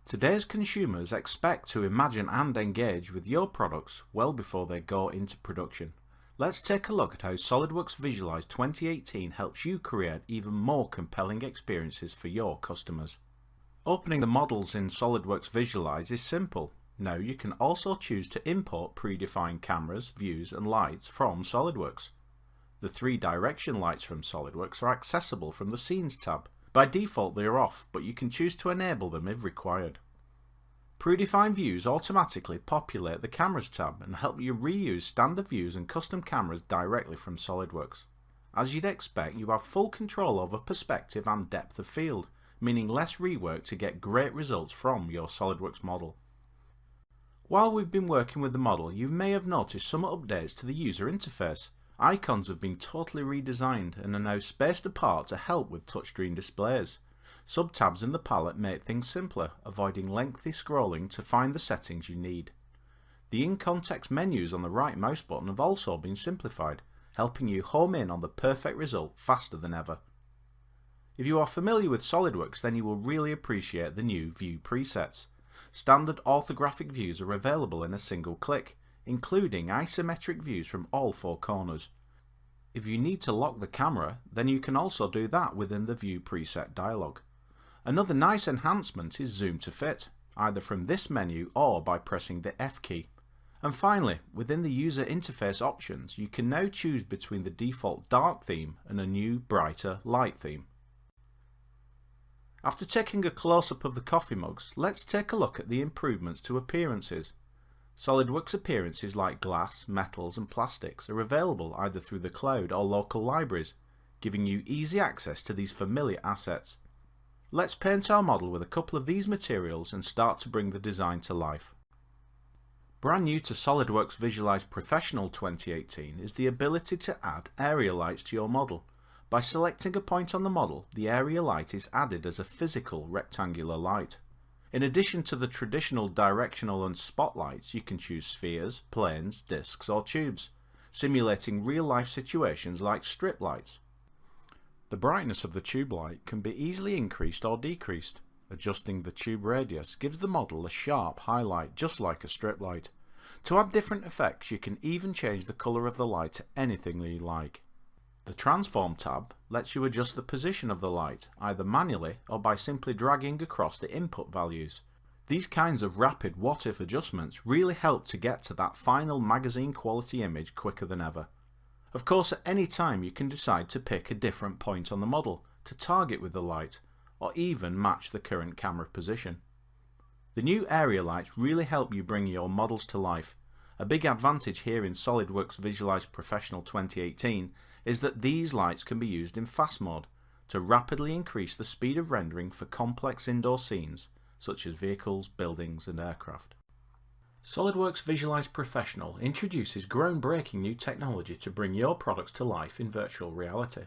Today's consumers expect to imagine and engage with your products well before they go into production. Let's take a look at how SOLIDWORKS Visualize 2018 helps you create even more compelling experiences for your customers. Opening the models in SOLIDWORKS Visualize is simple. Now you can also choose to import predefined cameras, views and lights from SOLIDWORKS. The 3 direction lights from SOLIDWORKS are accessible from the Scenes tab. By default they are off, but you can choose to enable them if required. Predefined views automatically populate the Cameras tab and help you reuse standard views and custom cameras directly from SOLIDWORKS. As you'd expect, you have full control over perspective and depth of field, meaning less rework to get great results from your SOLIDWORKS model. While we've been working with the model, you may have noticed some updates to the user interface. Icons have been totally redesigned and are now spaced apart to help with touchscreen displays. Subtabs in the palette make things simpler, avoiding lengthy scrolling to find the settings you need. The in-context menus on the right mouse button have also been simplified, helping you home in on the perfect result faster than ever. If you are familiar with SOLIDWORKS, then you will really appreciate the new view presets. Standard orthographic views are available in a single click, including isometric views from all 4 corners. If you need to lock the camera, then you can also do that within the View Preset dialog. Another nice enhancement is Zoom to Fit, either from this menu or by pressing the F key. And finally, within the user interface options, you can now choose between the default dark theme and a new brighter light theme. After taking a close-up of the coffee mugs, let's take a look at the improvements to appearances. SOLIDWORKS appearances like glass, metals and plastics are available either through the cloud or local libraries, giving you easy access to these familiar assets. Let's paint our model with a couple of these materials and start to bring the design to life. Brand new to SOLIDWORKS Visualize Professional 2018 is the ability to add area lights to your model. By selecting a point on the model, the area light is added as a physical rectangular light. In addition to the traditional directional and spotlights, you can choose spheres, planes, discs or tubes, simulating real-life situations like strip lights. The brightness of the tube light can be easily increased or decreased. Adjusting the tube radius gives the model a sharp highlight just like a strip light. To add different effects, you can even change the colour of the light to anything you like. The Transform tab lets you adjust the position of the light, either manually or by simply dragging across the input values. These kinds of rapid what-if adjustments really help to get to that final magazine quality image quicker than ever. Of course, at any time you can decide to pick a different point on the model to target with the light, or even match the current camera position. The new area lights really help you bring your models to life. A big advantage here in SOLIDWORKS Visualize Professional 2018 is that these lights can be used in fast mode to rapidly increase the speed of rendering for complex indoor scenes such as vehicles, buildings and aircraft. SOLIDWORKS Visualize Professional introduces groundbreaking new technology to bring your products to life in virtual reality.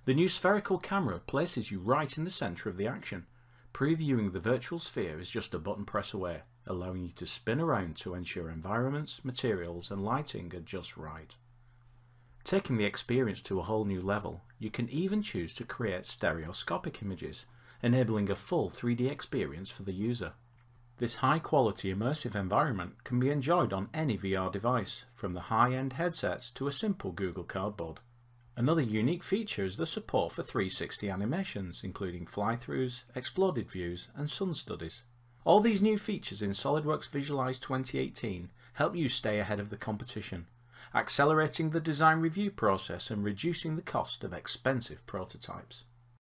The new spherical camera places you right in the centre of the action. Previewing the virtual sphere is just a button press away, allowing you to spin around to ensure environments, materials and lighting are just right. Taking the experience to a whole new level, you can even choose to create stereoscopic images, enabling a full 3D experience for the user. This high-quality immersive environment can be enjoyed on any VR device, from the high-end headsets to a simple Google Cardboard. Another unique feature is the support for 360 animations, including fly-throughs, exploded views and sun studies. All these new features in SOLIDWORKS Visualize 2018 help you stay ahead of the competition, accelerating the design review process and reducing the cost of expensive prototypes.